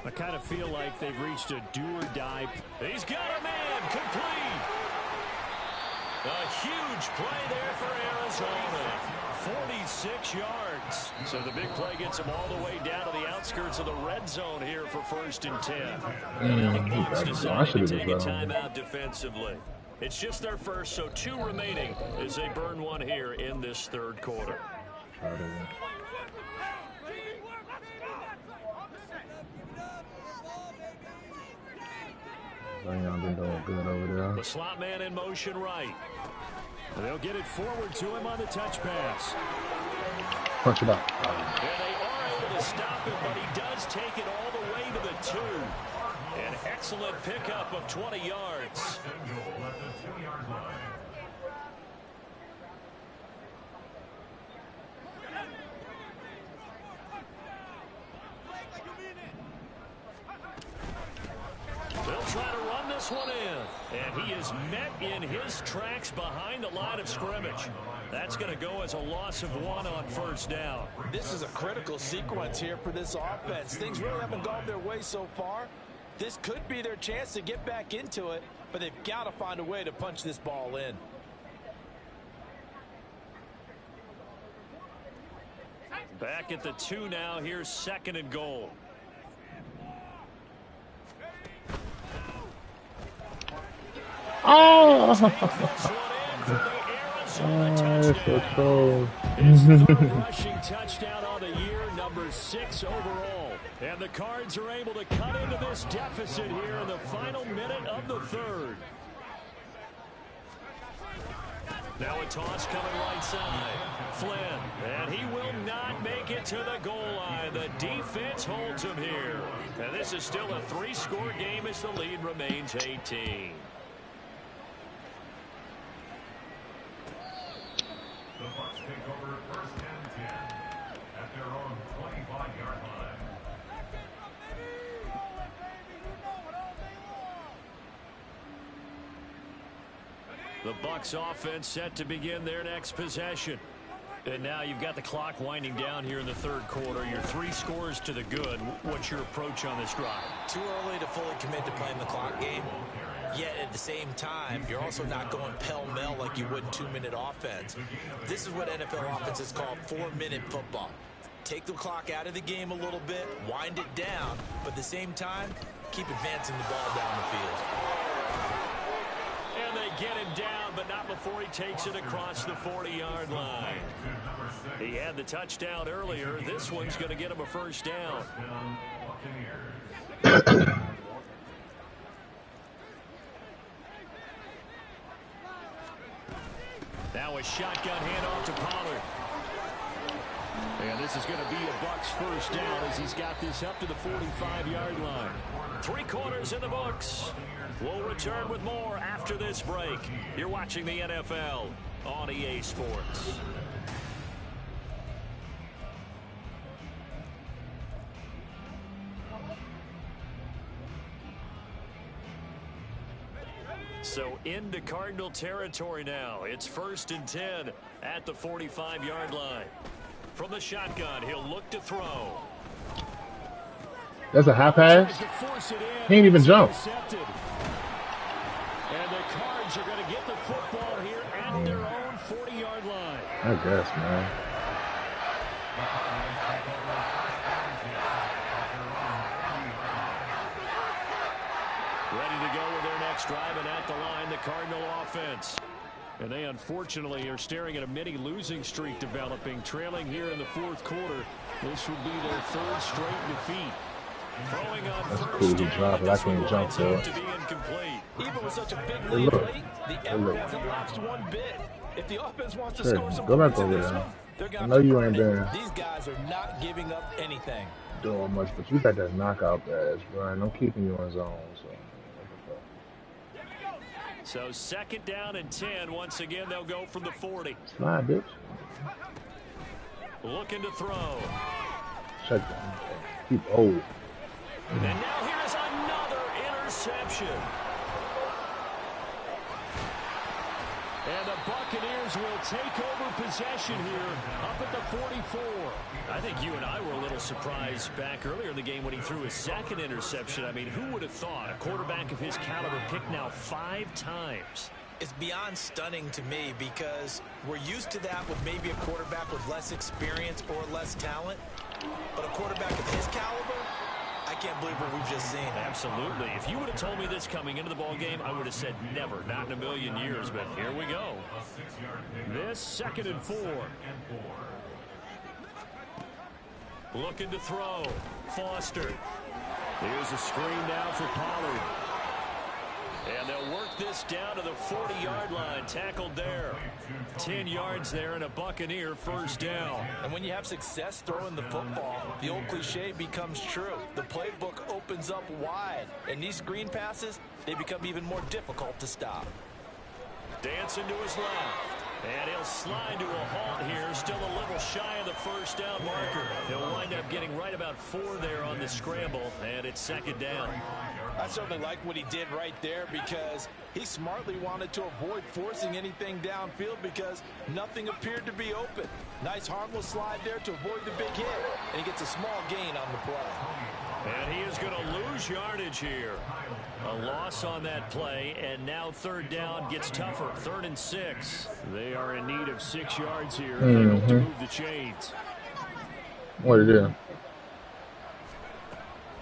I kind of feel like they've reached a do-or-die. He's got a man, complete. A huge play there for Arizona. 46 yards. So the big play gets them all the way down to the outskirts of the red zone here for 1st and 10. The Bucs decide to take a timeout defensively. It's just their first, so 2 remaining as they burn one here in this 3rd quarter. Been doing good over there. The slot man in motion right. They'll get it forward to him on the touch pass. Punch it up. And they are able to stop him, but he does take it all the way to the 2. An excellent pickup of 20 yards. They'll try to run this one in. And he is met in his tracks behind the line of scrimmage. That's going to go as a loss of 1 on 1st down. This is a critical sequence here for this offense. Things really haven't gone their way so far. This could be their chance to get back into it, but they've got to find a way to punch this ball in. Back at the 2 now. Here's 2nd and goal. Oh! That's so cool. His 3rd rushing touchdown on the year, number 6 overall. And the Cards are able to cut into this deficit here in the final minute of the 3rd. Now a toss coming right side. Flynn, and he will not make it to the goal line. The defense holds him here. And this is still a 3-score game as the lead remains 18. The Bucs take over 1st and 10 at their own 25-yard line. The Bucs offense set to begin their next possession. And now you've got the clock winding down here in the third quarter. You're 3 scores to the good. What's your approach on this drive? Too early to fully commit to playing the clock game. Yet at the same time, you're also not going pell-mell like you would in 2-minute offense. This is what NFL offenses call 4-minute football. Take the clock out of the game a little bit, wind it down, but at the same time, keep advancing the ball down the field. And they get him down, but not before he takes it across the 40-yard line. He had the touchdown earlier. This one's going to get him a first down. Now a shotgun handoff to Pollard. And this is going to be a Bucs first down as he's got this up to the 45-yard line. 3 quarters in the books. We'll return with more after this break. You're watching the NFL on EA Sports. So into Cardinal territory now. It's 1st and 10 at the 45-yard line. From the shotgun, he'll look to throw. That's a high pass. He ain't even jump. And the Cards are going to get the football here at their own 40-yard line. I guess, man. Ready to go with their next drive, and at the line, the Cardinal offense. And they unfortunately are staring at a mini losing streak developing, trailing here in the 4th quarter. This would be their 3rd straight defeat. Throwing on That's first cool to down, drop it. I can't jump for it. Even with such a big lead late, the effort hasn't lapsed one bit. If the offense wants to score some Go back points in over this there. one, they're I going know to you earn ain't it. been These guys are not giving up anything. doing much, but you got that knockout pass, Brian. I'm keeping you in zone, So 2nd down and 10. Once again, they'll go from the 40. Slide, bitch. Looking to throw. Check that. Keep old. And now here's another interception. And the Buccaneers will take over possession here up at the 44. I think you and I were a little surprised back earlier in the game when he threw his 2nd interception. I mean, who would have thought a quarterback of his caliber picked now 5 times? It's beyond stunning to me because we're used to that with maybe a quarterback with less experience or less talent. But a quarterback of his caliber, I can't believe what we've just seen. Absolutely. If you would have told me this coming into the ball game, I would have said never, not in a million years. But here we go. This 2nd and 4. Looking to throw. Foster. Here's a screen now for Pollard. And they'll work this down to the 40-yard line. Tackled there. 10 yards there and a Buccaneer first down. And when you have success throwing the football, the old cliche becomes true. The playbook opens up wide. And these screen passes, they become even more difficult to stop. Dancing to his left. And he'll slide to a halt here. Still a little shy of the first down marker. He'll wind up getting right about 4 there on the scramble. And it's 2nd down. I certainly like what he did right there because he smartly wanted to avoid forcing anything downfield because nothing appeared to be open. Nice harmless slide there to avoid the big hit. And he gets a small gain on the play. And he is going to lose yardage here. A loss on that play, and now 3rd down gets tougher. 3rd and 6. They are in need of 6 yards here. They hope to move the chains. What it is?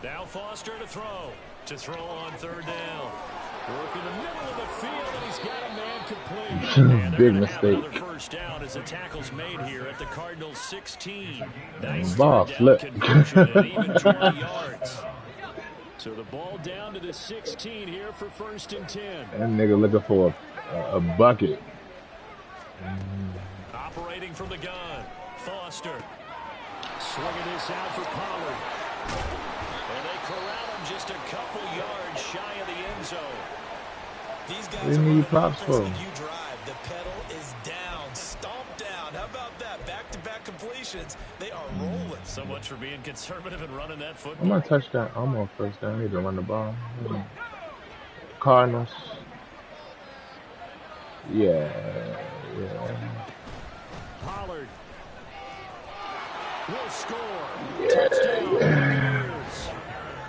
Now Foster to throw. To throw on 3rd down. Work in the middle of the field, and he's got a man complete. And Big have mistake. another first down as the tackle's made here at the Cardinals 16. Nice Ball 3rd down flip. conversion and even 20 yards. So the ball down to the 16 here for 1st and 10. That nigga looking for a bucket. Operating from the gun. Foster. Swinging this out for Pollard. And they corral him just a couple yards shy of the end zone. These guys What do are you running need props offense for? like you drive. The pedal is down. Stomp down. How about that? Back-to-back completions. They are rolling. So much for being conservative and running that I'm football. on touchdown. I'm on first down. I need to run the ball. Cardinals. Yeah. Pollard will score. Touchdown, Buccaneers.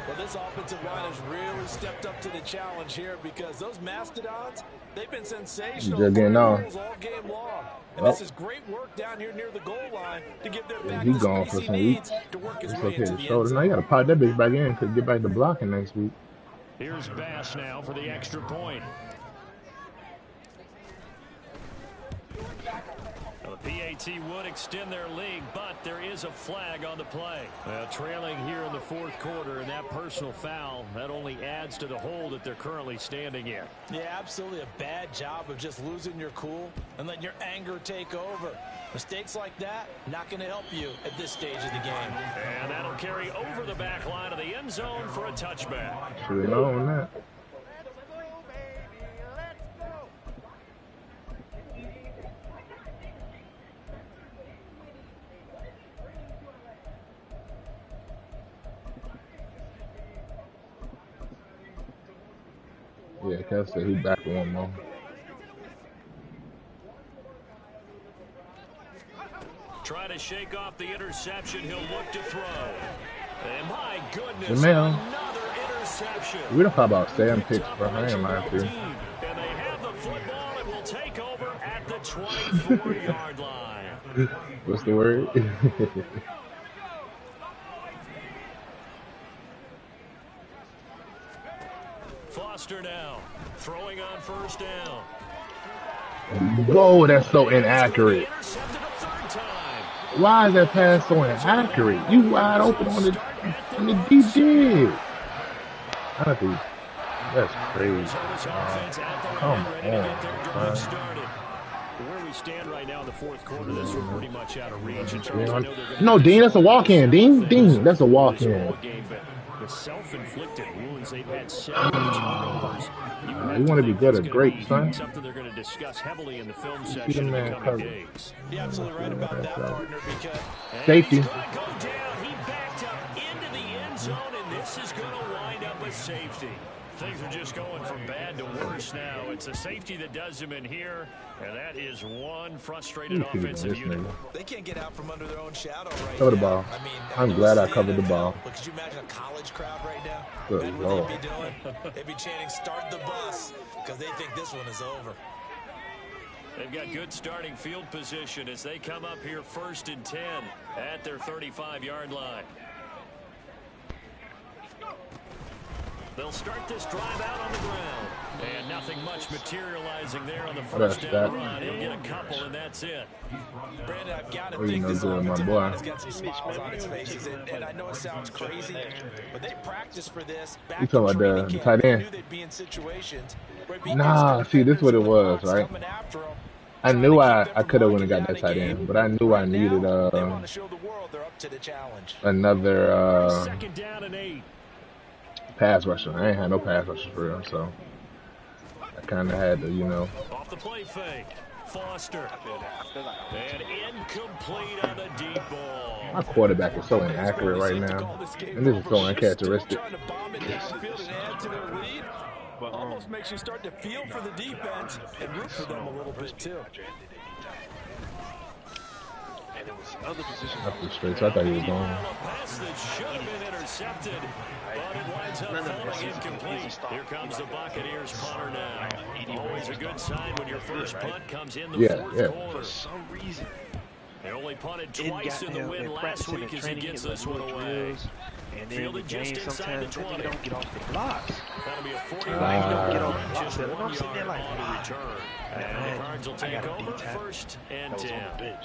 Well, this offensive line has really stepped up to the challenge here because those mastodons, they've been sensational Just getting on. all game long. And this is great work down here near the goal line to give their back He the gone space for he some needs weeks. to work his It's way okay into to the shoulder. end zone. Now you got to pot that bitch back in to get back to blocking next week. Here's Bass now for the extra point. Well, the PAT would extend their lead, but there is a flag on the play. Trailing here in the fourth quarter, and that personal foul, that only adds to the hole that they're currently standing in. Yeah, absolutely a bad job of just losing your cool and letting your anger take over. Mistakes like that, not going to help you at this stage of the game. And that'll carry over the back line of the end zone for a touchback. Should have known that. Yeah, Kev said he back for one more. Try to shake off the interception. He'll look to throw. And my goodness, Jamel. another interception. We don't talk about Sam picks, bro. I ain't lying to you. And they have the football and will take over at the 24-yard line. What's the word? Foster now, throwing on first down. Whoa, that's so inaccurate. Intercepted a third time. Why is that pass so inaccurate? You wide open on the deep dig. I think that's crazy. Come on, man. Where we stand right now in the fourth quarter, this is pretty much out of reach. In terms, I know they're No, Dean, that's a walk-in. Dean, that's a walk-in. The self-inflicted wounds, they've had 7 turnovers. You want to be good at great, son. Something they're going to discuss heavily in the film See the section in the man coming cover. days. You're absolutely right about that, partner, because Safety. He's going to go down. He backed up into the end zone, and this is going to wind up a safety. Things are just going from bad to worse now. It's a safety that does him in here, and that is one frustrated offensive unit. they can't get out from under their own shadow right Cover the now. ball. I mean, I'm glad I covered the ball. But could you imagine a college crowd right now? Good Imagine what Lord. they'd be doing. They'd be chanting, "Start the bus," because they think this one is over. They've got good starting field position as they come up here 1st and 10 at their 35-yard line. They'll start this drive out on the ground. And nothing much materializing there on the first down run. He'll get a couple, and that's it. Brandon, I've got to Oh, you think know this good, my offensive boy. line has got some smiles on its faces. And I know it sounds crazy, but they practiced for this back You talking in about training the camp. tight They end? knew they'd be in situations where it'd be Nah, against see, this is what it defenders was, with right? coming after 'em, I trying knew to I keep them could have from went and got locking that down tight a end, game. but I knew I Right needed now, they want to show the world they're up to the challenge. another 2nd down and 8. pass rusher. I ain't had no pass rushers for real, so I kind of had to, you know. Off the play fake. Foster. And incomplete on the deep ball. My quarterback is so inaccurate right now, and this is so uncharacteristic. Trying to bomb it downfield and add to their lead. Almost makes you start to feel for the defense and root for them a little bit too. And it was other positions. Up the straight, so I thought he was going. A pass that should have been intercepted, but it winds up falling incomplete. Here comes the Buccaneers punter now. Always a good sign when your first punt comes in the fourth quarter. For some reason, They only punted twice in the win last week as he gets this one away. and then Fielded the just game inside the sometimes 20. they don't get off the blocks. That'll be a Don't 40-yard get off run, the blocks. just And 1 I'm sitting there yard like, on the return. And the Cards will I take got a over, D tackle 1st and that was 10. on the bench.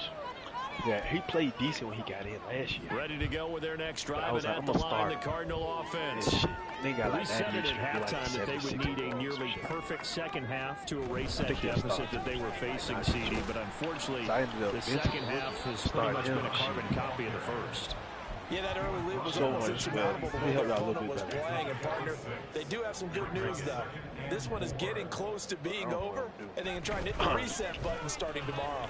Yeah, he played decent when he got in last year. Ready to go with their next I drive, was and like, at I'm the gonna line, the start Cardinal offense. This shit. They got We like said it 90 at halftime that they would need a nearly perfect second half to erase that deficit that they were facing, CD. But unfortunately, the second half has pretty much been a carbon copy of the first. Yeah, that early lead was So almost much, insurmountable the but way he their helped out a little opponent was bit better. playing. And partner, they do have some good news though. This one is getting close to being over, and they can try and hit the reset button starting tomorrow.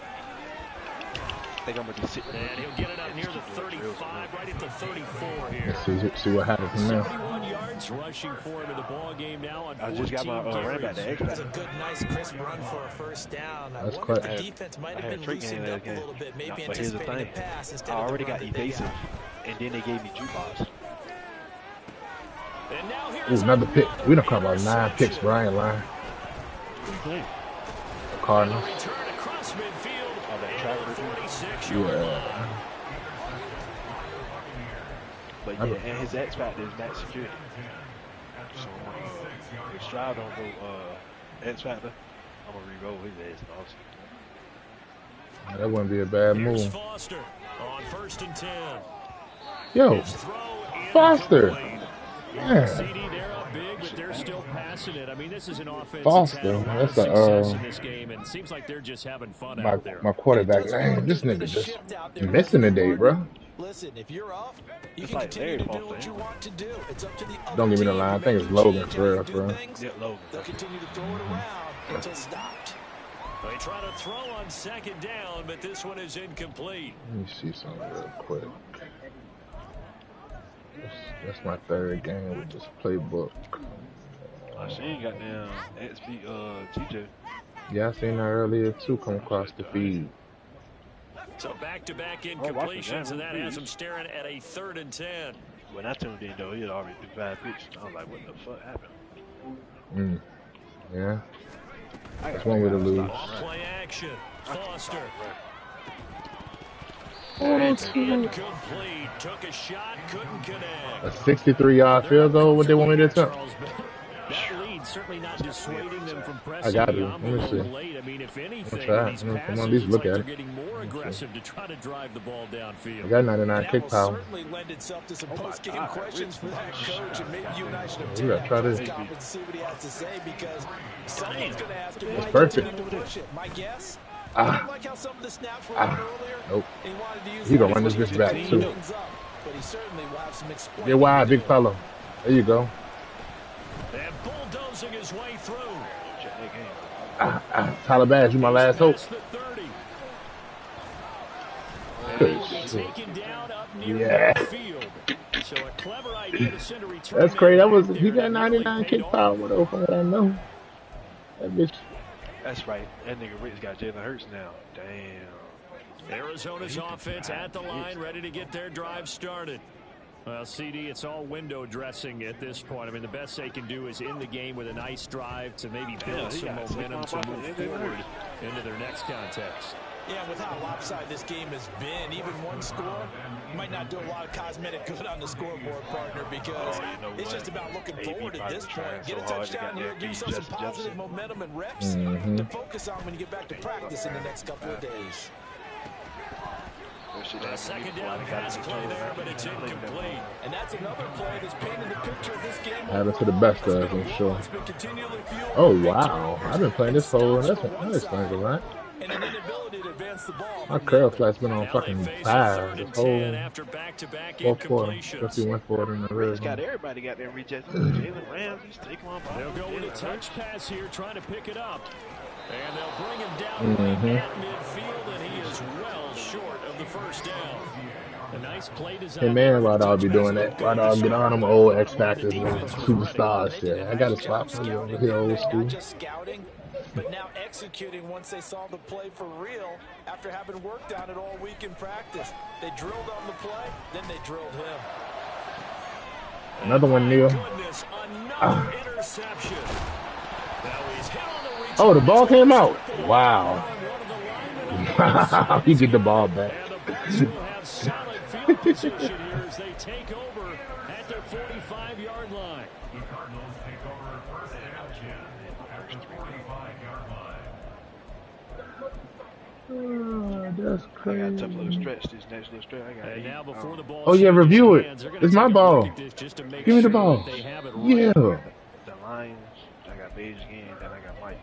think I'm gonna just sit there. And he'll get it up near the 35, right at the 34 here. Let's see what happens from there. 71 yards rushing for him in the ball game now on 14 I just got my run back to X. That's a good, nice, crisp run for a first down. I That's wonder if correct. the defense might have been loosened up a little bit, maybe But here's the anticipating thing. the pass instead I of the already run got that they evasive, got. and then they gave me jukebox. And now Ooh, here's another pick. We done caught about 9 picks, Brian line. Cardinals. return across midfield. Oh, that And tracker. the 46-yard line. Yeah. But yeah, and his X factor is max security. So if Stroud don't go X factor, I'm gonna re-roll his ass and That wouldn't be a bad Here's move. Foster on 1st and 10. Yo, His throw Foster. incomplete. Yeah. CD, they're up big, but they're still passing it. I mean, this is an offense Foster, that's had a lot that's of success the, in this game, and it seems like they're just having fun My out there. quarterback. Man, this nigga just missing today, bro. Listen, if you're off, you It's can like continue to Larry do what Foster. you want to do. It's up to the other Don't give me the team line. I to think make it's you Logan change for how real, you do bro. things. Yeah, Logan. They'll continue to throw it around until stopped. They try to throw on 2nd down, but this one is incomplete. Let me see something real quick. That's my 3rd game with this playbook. I seen goddamn X beat TJ. Yeah, I seen that earlier too. Come across the feed. So back-to-back watch incompletions, the and that game. has him staring at a 3rd and 10. When I tuned in though, he had already threw 5 pitches. I was like, what the fuck happened? Yeah, I that's got one way to lose. Off play action. Foster. Incomplete. Took a shot, couldn't connect. A 63-yard field goal. What they want me to attempt? Charles, but that lead certainly not dissuading them from I pressing got the it. Let me see. envelope late. I mean, if anything, try. with these I'm gonna passes, at least it's look like at they're it. getting more aggressive to try to drive the ball I downfield. got 99 That kick will power. certainly lend itself to some post-game God, questions for that coach, and maybe you and I should have We gotta that try press this. conference to see what he has to say, because someone's going to ask him why he perfect. continued to push it. My guess, Ah. I like how some of the snaps were out earlier. Nope. And he wanted to use He that gonna run this as a way bitch to back, clean too. things up, but he certainly will have some explaining Get wide, to big do. fella. There you go. And bulldozing his way through. Check that game. Tyler Bass, you my last hope. Past the 30. And Good he will be shit. taken down up near Yeah. midfield. So a clever idea to send a return. That's man crazy. That back was there. he got That nearly 99 paid kick off. power. What from what I know? That bitch. That's right. That nigga Rick's got Jalen Hurts now. Damn. Arizona's offense at the line, ready to get their drive started. Well, CD, it's all window dressing at this point. I mean, the best they can do is in the game with a nice drive to maybe build Yeah, he some got momentum six to more move points than forward Hurts. into their next contest. Yeah, with how lopsided this game has been, even one score might not do a lot of cosmetic good on the scoreboard, partner, because Oh, you know it's what? just about looking AB forward at probably this trying point. Get a so hard to touchdown get here, that give yourself some Justin positive Jefferson. momentum and reps Mhm. to focus on when you get back to practice in the next couple of days. A second down pass play there, but it's incomplete. And that's another play that's painting the picture of this game. Happened to the best of us, I'm sure. It's been continually fueled Oh by wow, turnovers I've been playing this and whole. stops That's for that one explains a lot. and an inability to advance the ball. My from curl the other. flat's been on Now they fucking face a 5 3rd this and 10 whole after back-to-back fourth quarter. Just incompletions. he went for it in the red Rick's got zone. everybody got their rejects. Jalen Ramsey, Saquon They'll Barkley, go with a Jalen touch Hurts. pass here, trying to pick it up. And they'll bring him down right at midfield, and he is well short of the first down. A nice play design. Hey man, why dog be doing that? Why dog get on them old X Factors and superstars shit? I got a spot for you over here, old school. Not just scouting, but now executing once they saw the play for real after having worked on it all week in practice. They drilled on the play, then they drilled him. Another one, Neil. Goodness, another interception. Now he's hit on the return. Oh, the ball came out. Wow. Wow. He get the ball back. And the Bucs will have solid field position here as they take over at their 45-yard line. The Cardinals take over 1st and 10 at the 45-yard line. That's I got a crazy. tough little stretch. This next little stretch, I got And eight. now before the ball Oh, yeah, changes review it. hands, they're gonna It's my take a ball. look at this just to make Give me the sure ball. that they have it right. Yeah. The Lions, I got Beige again, then I got Mike.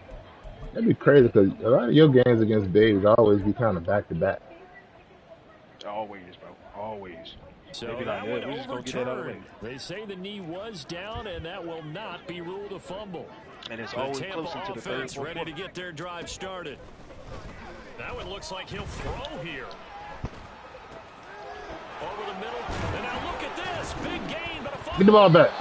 That'd be crazy because a lot of your games against Dave's always be kind of back to back. Always, bro. Always. So They be that like, yeah, one we just gonna get that out of the way. overturned. They say the knee was down, and that will not be ruled a fumble. And it's The always Tampa close into the third, offense fourth ready to quarter. get their drive started. That one looks like he'll throw here. middle. And now look at this. Big gain, but a fumble. Get the ball back.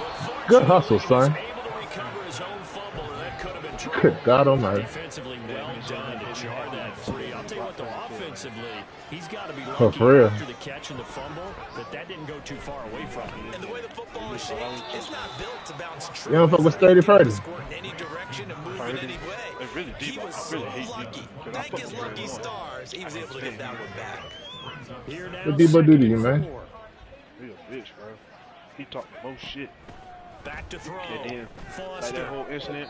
Good hustle, son. Able to recover his own fumble, and that could have been trouble. Good God almighty. Defensively well done to jar that free. I'll tell you what, though, offensively, he's got to be Oh, lucky for real. after the catch and the fumble that didn't go too far away from him. And the way the football is shaped, it's not built to bounce true. You don't fuck with Sturdy Purdy. Squirt in any direction and move in any way. Really He deep. was I so really hate lucky. you. Thank his lucky stars, he was able to get that one back. Here now, What Debo do to you, man? 2nd and 4. He a bitch, bro. He talked the most shit. Back to throw. And then, like Foster. that whole incident,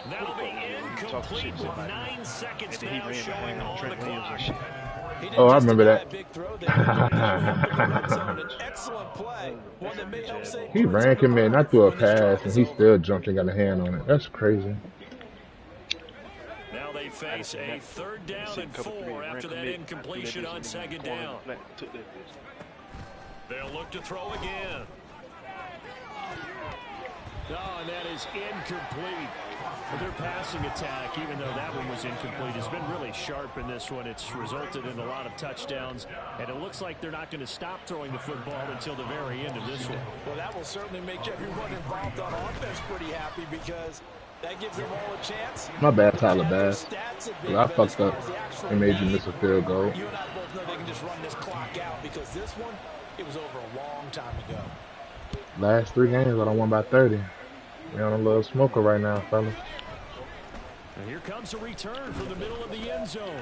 That'll be incomplete with 9 seconds and then he now ran showing behind on the Trent Williams and clock. shit. He didn't Oh, I just remember deny that. a big throw there. He ran the red zone. An excellent play, one that may help save He points ran in the him in. I moment threw a when this drive pass, and is he over. still jumped and got a hand on it. That's crazy. Now they face a 3rd down and 4 after that incompletion on 2nd down. Took that bitch. They'll look to throw again. Oh, and that is incomplete. But their passing attack, even though that one was incomplete, has been really sharp in this one. It's resulted in a lot of touchdowns, and it looks like they're not going to stop throwing the football until the very end of this one. Well, that will certainly make everyone involved on offense pretty happy because that gives them all a chance. My bad, Tyler Bass. Stats a bit, Well, I but as fucked up far as the actual and made you game, miss a field goal. You and I both know they can just run this clock out because this one, it was over a long time ago. Last 3 games, I don't won by 30. We on a little smoker right now, fellas. And here comes a return from the middle of the end zone.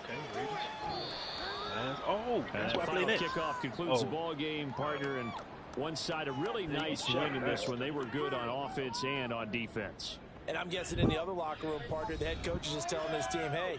Okay, Raiders. Oh, that's why I play Final next. kickoff concludes the ball game, partner, and one side a really nice win in this one. They were good on offense and on defense. And I'm guessing in the other locker room, partner, the head coach is just telling his team, hey,